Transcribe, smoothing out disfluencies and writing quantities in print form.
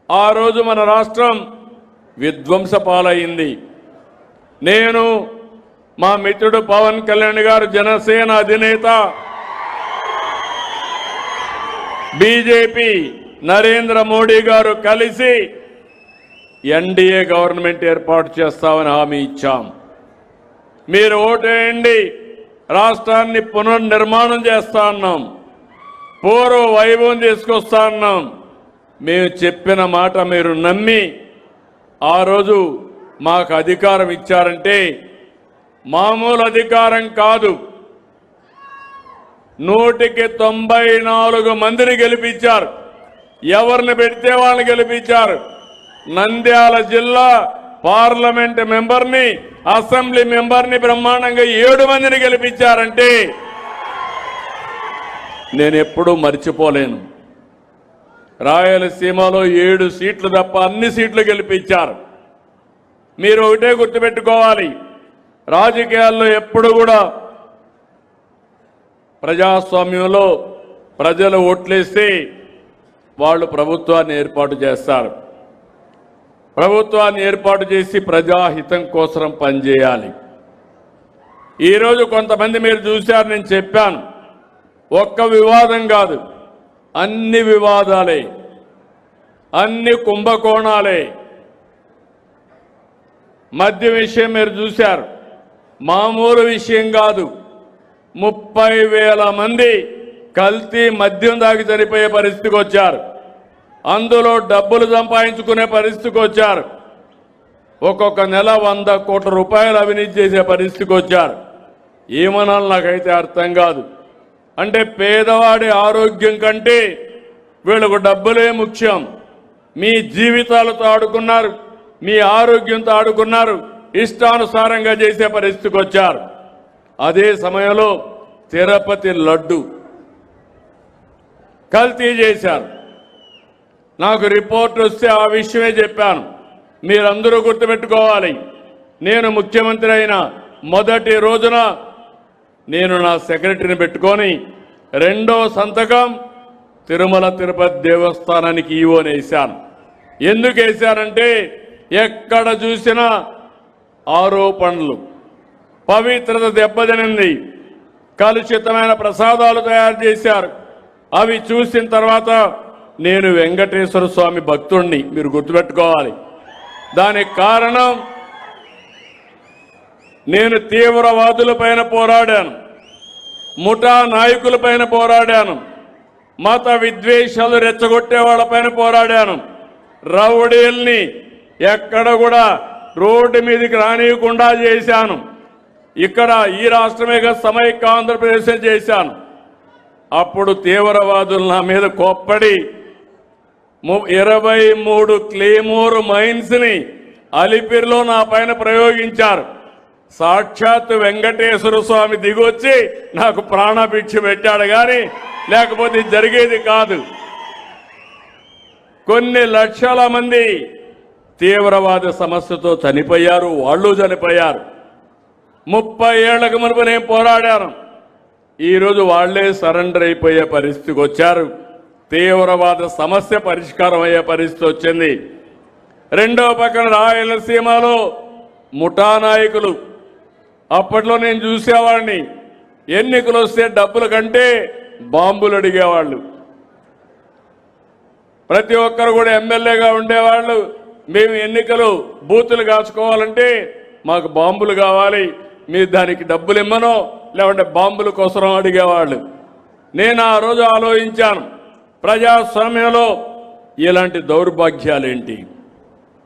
ఆ రోజు మన రాష్ట్రం విధ్వంస పాలైంది. నేను మా మిత్రుడు పవన్ కళ్యాణ్ గారు, జనసేన అధినేత, బీజేపీ నరేంద్ర మోడీ గారు కలిసి ఎన్డీఏ గవర్నమెంట్ ఏర్పాటు చేస్తామని హామీ ఇచ్చాం. మీరు ఓటేయండి, రాష్ట్రాన్ని పునర్నిర్మాణం చేస్తా అన్నాం, పూర్వ వైభవం తీసుకొస్తా అన్నాం. మేము చెప్పిన మాట మీరు నమ్మి ఆ రోజు మాకు అధికారం ఇచ్చారంటే మామూలు అధికారం కాదు. 194 మందిని గెలిపించారు. ఎవరిని పెడితే వాళ్ళని గెలిపించారు. నంద్యాల జిల్లా పార్లమెంట్ మెంబర్ని, అసెంబ్లీ మెంబర్ని బ్రహ్మాండంగా 7 మందిని గెలిపించారంటే నేను ఎప్పుడూ మర్చిపోలేను. రాయలసీమలో 7 సీట్లు తప్ప అన్ని సీట్లు గెలిపించారు. మీరు ఒకటే గుర్తుపెట్టుకోవాలి, రాజకీయాల్లో ఎప్పుడు కూడా ప్రజాస్వామ్యంలో ప్రజలు ఓట్లేస్తే వాళ్ళు ప్రభుత్వాన్ని ఏర్పాటు చేస్తారు. ప్రభుత్వాన్ని ఏర్పాటు చేసి ప్రజాహితం కోసం పనిచేయాలి. ఈరోజు కొంతమంది మీరు చూశారు, నేను చెప్పాను, ఒక్క వివాదం కాదు, అన్ని వివాదాలే, అన్ని కుంభకోణాలే. మద్య విషయం మీరు చూశారు, మామూలు విషయం కాదు. 30,000 మంది కల్తీ మద్యం దాగి చనిపోయే పరిస్థితికి వచ్చారు. అందులో డబ్బులు సంపాదించుకునే పరిస్థితికి వచ్చారు. ఒక్కొక్క నెల 100 కోట్ల రూపాయలు అవినీతి చేసే పరిస్థితికి వచ్చారు. ఏమనాలి నాకైతే అర్థం కాదు. అంటే పేదవాడి ఆరోగ్యం కంటే వీళ్ళకు డబ్బులే ముఖ్యం. మీ జీవితాలతో ఆడుకున్నారు, మీ ఆరోగ్యంతో ఆడుకున్నారు, ఇష్టానుసారంగా చేసే పరిస్థితికి వచ్చారు. అదే సమయంలో తిరుపతి లడ్డు కల్తీ చేశారు. నాకు రిపోర్ట్ వస్తే ఆ విషయమే చెప్పాను. మీరందరూ గుర్తుపెట్టుకోవాలి, నేను ముఖ్యమంత్రి అయిన మొదటి రోజున నేను నా సెక్రటరీని పెట్టుకొని 2వ సంతకం తిరుమల తిరుపతి దేవస్థానానికి ఈవోని వేశాను. ఎందుకు వేశానంటే ఎక్కడ చూసినా ఆరోపణలు, పవిత్రత దెబ్బతినింది, కలుషితమైన ప్రసాదాలు తయారు చేశారు. అవి చూసిన తర్వాత నేను వెంకటేశ్వర స్వామి భక్తుణ్ణి, మీరు గుర్తుపెట్టుకోవాలి. దానికి కారణం నేను తీవ్రవాదులపైన పోరాడాను, ముఠా నాయకులపైన పోరాడాను, మత విద్వేషాలు రెచ్చగొట్టే వాళ్ళపైన పోరాడాను, రౌడీల్ని ఎక్కడ కూడా రోడ్డు మీదకి రానియకుండా చేశాను. ఇక్కడ ఈ రాష్ట్రమే సమైక్య ఆంధ్రప్రదేశ్ చేశాను. అప్పుడు తీవ్రవాదులు నా మీద కోప్పడి 23 క్లేమోర్ మైన్స్ ని అలిపిరిలో నా పైన ప్రయోగించారు. సాక్షాత్ వెంకటేశ్వర స్వామి దిగొచ్చి నాకు ప్రాణభిక్ష పెట్టాడు, కానీ లేకపోతే జరిగేది కాదు. కొన్ని లక్షల మంది తీవ్రవాద సమస్యతో చనిపోయారు, వాళ్ళు చనిపోయారు. 30 ఏళ్లకు మునుపు నేను పోరాడాను. ఈరోజు వాళ్లే సరెండర్ అయిపోయే పరిస్థితికి వచ్చారు. తీవ్రవాద సమస్య పరిష్కారం అయ్యే పరిస్థితి వచ్చింది. రెండవ పక్కన రాయలసీమలో ముఠా నాయకులు, అప్పట్లో నేను చూసేవాడిని, ఎన్నికలు వస్తే డబ్బుల కంటే బాంబులు అడిగేవాళ్ళు. ప్రతి ఒక్కరు కూడా ఎమ్మెల్యేగా ఉండేవాళ్ళు. మేము ఎన్నికలు బూతులు కాచుకోవాలంటే మాకు బాంబులు కావాలి, మీరు దానికి డబ్బులు ఇమ్మనో లేకుంటే బాంబుల కోసం అడిగేవాళ్ళు. నేను ఆ రోజు ఆలోచించాను, ప్రజాస్వామ్యంలో ఇలాంటి దౌర్భాగ్యాలేంటి?